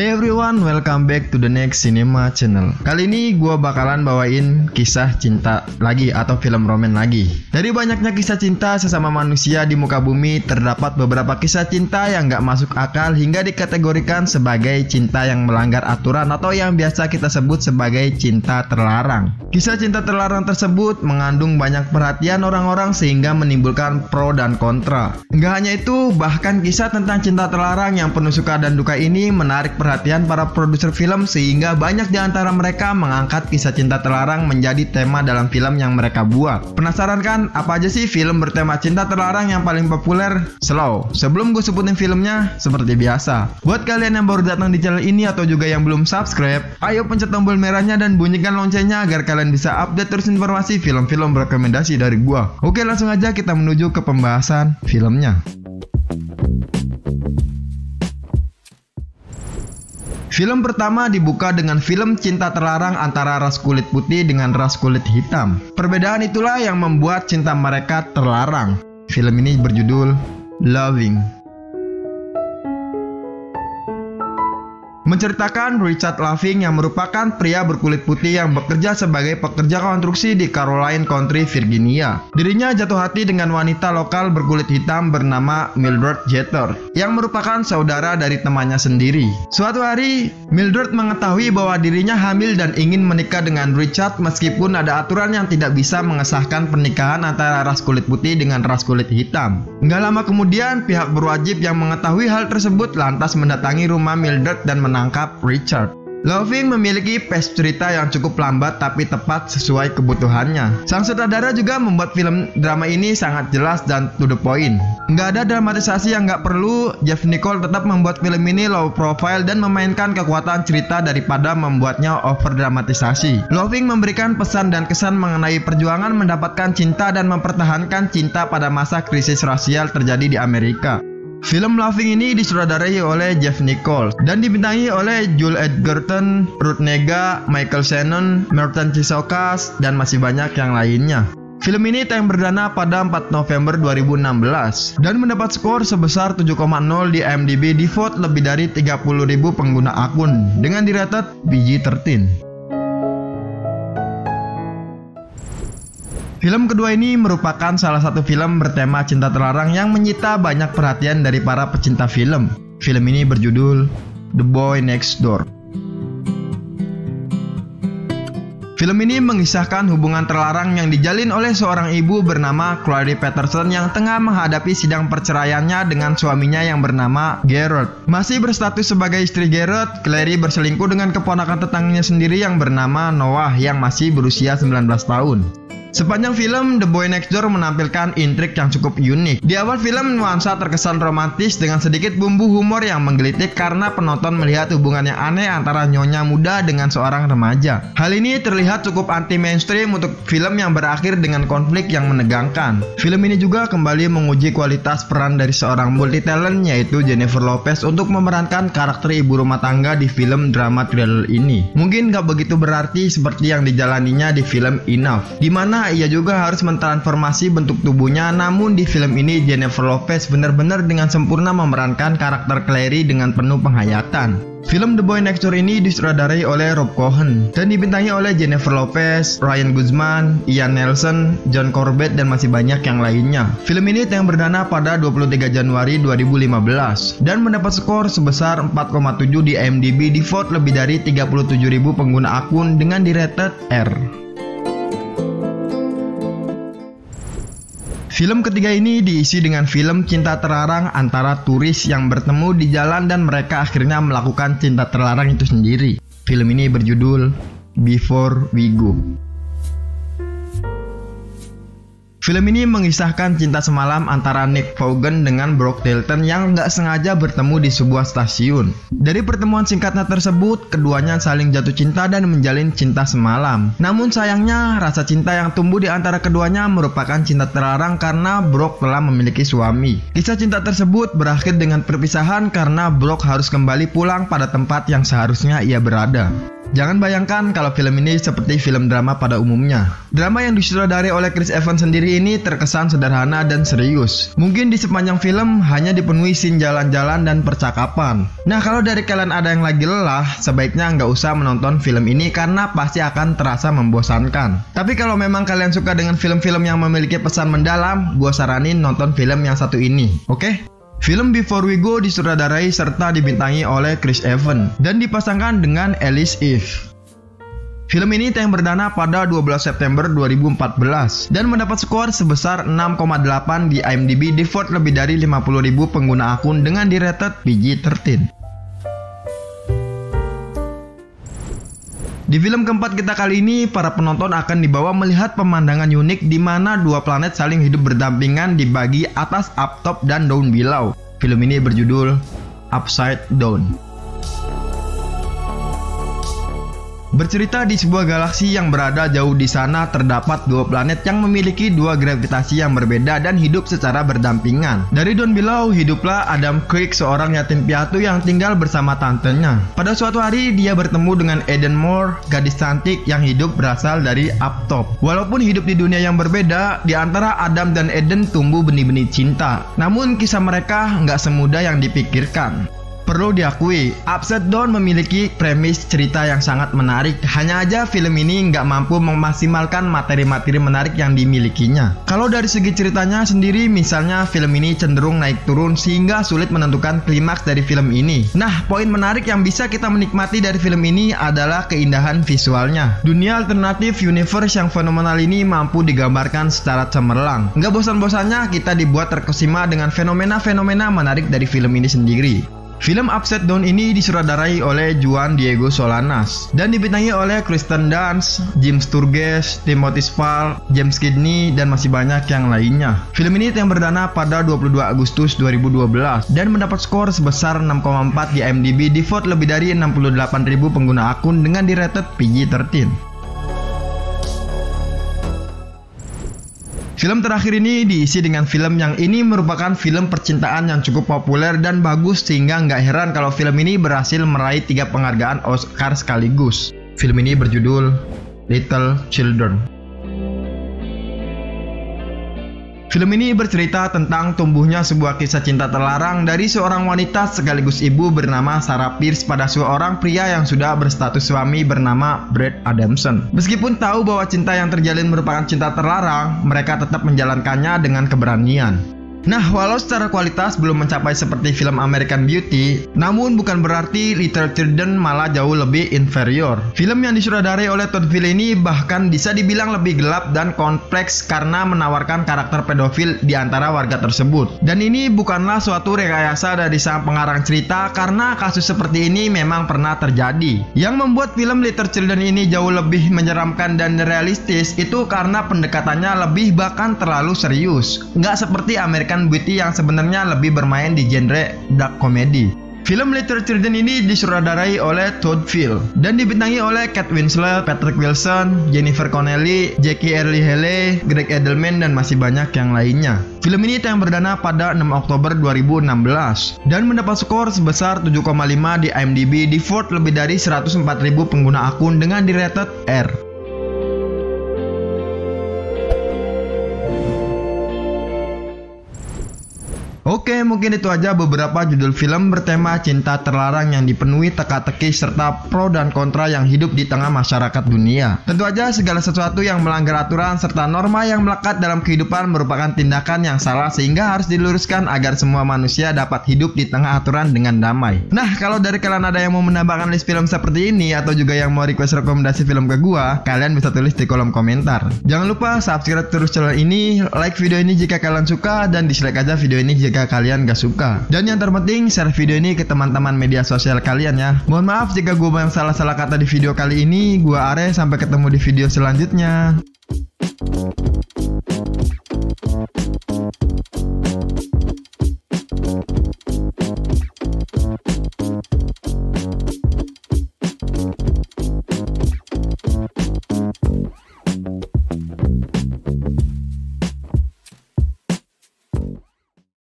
Hey everyone, welcome back to the next cinema channel. Kali ini gue bakalan bawain kisah cinta lagi atau film roman lagi. Dari banyaknya kisah cinta sesama manusia di muka bumi, terdapat beberapa kisah cinta yang gak masuk akal hingga dikategorikan sebagai cinta yang melanggar aturan atau yang biasa kita sebut sebagai cinta terlarang. Kisah cinta terlarang tersebut mengandung banyak perhatian orang-orang sehingga menimbulkan pro dan kontra. Gak hanya itu, bahkan kisah tentang cinta terlarang yang penuh suka dan duka ini menarik perhatian para produser film sehingga banyak di antara mereka mengangkat kisah cinta terlarang menjadi tema dalam film yang mereka buat. Penasaran kan apa aja sih film bertema cinta terlarang yang paling populer? Slow, sebelum gue sebutin filmnya, seperti biasa, buat kalian yang baru datang di channel ini atau juga yang belum subscribe, ayo pencet tombol merahnya dan bunyikan loncengnya agar kalian bisa update terus informasi film-film rekomendasi dari gue. Oke, langsung aja kita menuju ke pembahasan filmnya. Film pertama dibuka dengan film cinta terlarang antara ras kulit putih dengan ras kulit hitam. Perbedaan itulah yang membuat cinta mereka terlarang. Film ini berjudul Loving. Menceritakan Richard Loving yang merupakan pria berkulit putih yang bekerja sebagai pekerja konstruksi di Caroline County, Virginia. Dirinya jatuh hati dengan wanita lokal berkulit hitam bernama Mildred Jeter yang merupakan saudara dari temannya sendiri. Suatu hari, Mildred mengetahui bahwa dirinya hamil dan ingin menikah dengan Richard meskipun ada aturan yang tidak bisa mengesahkan pernikahan antara ras kulit putih dengan ras kulit hitam. Nggak lama kemudian, pihak berwajib yang mengetahui hal tersebut lantas mendatangi rumah Mildred dan menangkap Richard. Loving memiliki pace cerita yang cukup lambat tapi tepat sesuai kebutuhannya. Sang sutradara juga membuat film drama ini sangat jelas dan to the point. Nggak ada dramatisasi yang nggak perlu. Jeff Nichol tetap membuat film ini low profile dan memainkan kekuatan cerita daripada membuatnya over dramatisasi. Loving memberikan pesan dan kesan mengenai perjuangan mendapatkan cinta dan mempertahankan cinta pada masa krisis rasial terjadi di Amerika. Film Loving ini disutradarai oleh Jeff Nichol dan dibintangi oleh Joel Edgerton, Ruth Negga, Michael Shannon, Merton Chisholkas, dan masih banyak yang lainnya. Film ini tayang perdana pada 4 November 2016 dan mendapat skor sebesar 7,0 di IMDb di vote lebih dari 30.000 pengguna akun dengan dirated PG-13. Film kedua ini merupakan salah satu film bertema cinta terlarang yang menyita banyak perhatian dari para pecinta film. Film ini berjudul The Boy Next Door. Film ini mengisahkan hubungan terlarang yang dijalin oleh seorang ibu bernama Clary Patterson yang tengah menghadapi sidang perceraiannya dengan suaminya yang bernama Garrett. Masih berstatus sebagai istri Garrett, Clary berselingkuh dengan keponakan tetangganya sendiri yang bernama Noah yang masih berusia 19 tahun. Sepanjang film, The Boy Next Door menampilkan intrik yang cukup unik. Di awal film, nuansa terkesan romantis dengan sedikit bumbu humor yang menggelitik karena penonton melihat hubungan yang aneh antara nyonya muda dengan seorang remaja. Hal ini terlihat cukup anti-mainstream untuk film yang berakhir dengan konflik yang menegangkan. Film ini juga kembali menguji kualitas peran dari seorang multi-talent yaitu Jennifer Lopez untuk memerankan karakter ibu rumah tangga di film drama thriller ini. Mungkin gak begitu berarti seperti yang dijalaninya di film Enough, dimana ia juga harus mentransformasi bentuk tubuhnya, namun di film ini Jennifer Lopez benar-benar dengan sempurna memerankan karakter Clary dengan penuh penghayatan. Film The Boy Next Door ini disutradarai oleh Rob Cohen dan dibintangi oleh Jennifer Lopez, Ryan Guzman, Ian Nelson, John Corbett, dan masih banyak yang lainnya. Film ini tayang perdana pada 23 Januari 2015 dan mendapat skor sebesar 4,7 di IMDb di vote lebih dari 37.000 pengguna akun dengan dirated R. Film ketiga ini diisi dengan film cinta terlarang antara turis yang bertemu di jalan dan mereka akhirnya melakukan cinta terlarang itu sendiri. Film ini berjudul Before We Go. Film ini mengisahkan cinta semalam antara Nick Vaughan dengan Brooke Dalton yang nggak sengaja bertemu di sebuah stasiun. Dari pertemuan singkatnya tersebut, keduanya saling jatuh cinta dan menjalin cinta semalam. Namun sayangnya, rasa cinta yang tumbuh di antara keduanya merupakan cinta terlarang karena Brooke telah memiliki suami. Kisah cinta tersebut berakhir dengan perpisahan karena Brooke harus kembali pulang pada tempat yang seharusnya ia berada. Jangan bayangkan kalau film ini seperti film drama pada umumnya. Drama yang disutradarai oleh Chris Evans sendiri ini terkesan sederhana dan serius. Mungkin di sepanjang film hanya dipenuhi scene jalan-jalan dan percakapan. Nah, kalau dari kalian ada yang lagi lelah, sebaiknya nggak usah menonton film ini karena pasti akan terasa membosankan. Tapi kalau memang kalian suka dengan film-film yang memiliki pesan mendalam, gua saranin nonton film yang satu ini, oke? Film Before We Go disutradarai serta dibintangi oleh Chris Evans dan dipasangkan dengan Alice Eve. Film ini tayang perdana pada 12 September 2014 dan mendapat skor sebesar 6,8 di IMDb di vote lebih dari 50.000 pengguna akun dengan di-rated PG-13. Di film keempat kita kali ini, para penonton akan dibawa melihat pemandangan unik di mana dua planet saling hidup berdampingan di bagi atas, up top, dan down below. Film ini berjudul Upside Down. Bercerita di sebuah galaksi yang berada jauh di sana, terdapat dua planet yang memiliki dua gravitasi yang berbeda dan hidup secara berdampingan. Dari Down Below, hiduplah Adam Creek, seorang yatim piatu yang tinggal bersama tantenya. Pada suatu hari, dia bertemu dengan Eden Moore, gadis cantik yang hidup berasal dari Up Top. Walaupun hidup di dunia yang berbeda, di antara Adam dan Eden tumbuh benih-benih cinta. Namun, kisah mereka nggak semudah yang dipikirkan. Perlu diakui, Upside Down memiliki premis cerita yang sangat menarik. Hanya aja film ini nggak mampu memaksimalkan materi-materi menarik yang dimilikinya. Kalau dari segi ceritanya sendiri, misalnya film ini cenderung naik turun sehingga sulit menentukan klimaks dari film ini. Nah, poin menarik yang bisa kita menikmati dari film ini adalah keindahan visualnya. Dunia alternatif universe yang fenomenal ini mampu digambarkan secara cemerlang. Nggak bosan-bosannya kita dibuat terkesima dengan fenomena-fenomena menarik dari film ini sendiri. Film Upside Down ini disutradarai oleh Juan Diego Solanas dan dibintangi oleh Kristen Dunst, Jim Sturgess, Timothy Spall, James Kidney, dan masih banyak yang lainnya. Film ini tayang perdana pada 22 Agustus 2012 dan mendapat skor sebesar 6,4 di IMDb di vote lebih dari 68.000 pengguna akun dengan di-rated PG-13. Film terakhir ini diisi dengan film yang ini merupakan film percintaan yang cukup populer dan bagus sehingga nggak heran kalau film ini berhasil meraih 3 penghargaan Oscar sekaligus. Film ini berjudul Little Children. Film ini bercerita tentang tumbuhnya sebuah kisah cinta terlarang dari seorang wanita sekaligus ibu bernama Sarah Pierce pada seorang pria yang sudah berstatus suami bernama Brad Adamson. Meskipun tahu bahwa cinta yang terjalin merupakan cinta terlarang, mereka tetap menjalankannya dengan keberanian. Nah, walau secara kualitas belum mencapai seperti film American Beauty, namun bukan berarti Little Children malah jauh lebih inferior. Film yang disutradarai oleh Todd Field ini bahkan bisa dibilang lebih gelap dan kompleks karena menawarkan karakter pedofil di antara warga tersebut. Dan ini bukanlah suatu rekayasa dari sang pengarang cerita karena kasus seperti ini memang pernah terjadi. Yang membuat film Little Children ini jauh lebih menyeramkan dan realistis itu karena pendekatannya lebih bahkan terlalu serius. Nggak seperti American Beauty yang sebenarnya lebih bermain di genre dark comedy. Film Little Children ini disutradarai oleh Todd Field dan dibintangi oleh Kate Winslet, Patrick Wilson, Jennifer Connelly, Jackie Earle Haley, Greg Edelman, dan masih banyak yang lainnya. Film ini tayang perdana pada 6 Oktober 2016 dan mendapat skor sebesar 7,5 di IMDb di vote lebih dari 104.000 pengguna akun dengan di-rated R. Oke, mungkin itu aja beberapa judul film bertema cinta terlarang yang dipenuhi teka-teki serta pro dan kontra yang hidup di tengah masyarakat dunia. Tentu aja segala sesuatu yang melanggar aturan serta norma yang melekat dalam kehidupan merupakan tindakan yang salah sehingga harus diluruskan agar semua manusia dapat hidup di tengah aturan dengan damai. Nah, kalau dari kalian ada yang mau menambahkan list film seperti ini atau juga yang mau request rekomendasi film ke gua, kalian bisa tulis di kolom komentar. Jangan lupa subscribe terus channel ini, like video ini jika kalian suka, dan dislike aja video ini jika kalian gak suka. Dan yang terpenting, share video ini ke teman-teman media sosial kalian ya. Mohon maaf jika gue banyak salah-salah kata di video kali ini. Gue Are, sampai ketemu di video selanjutnya.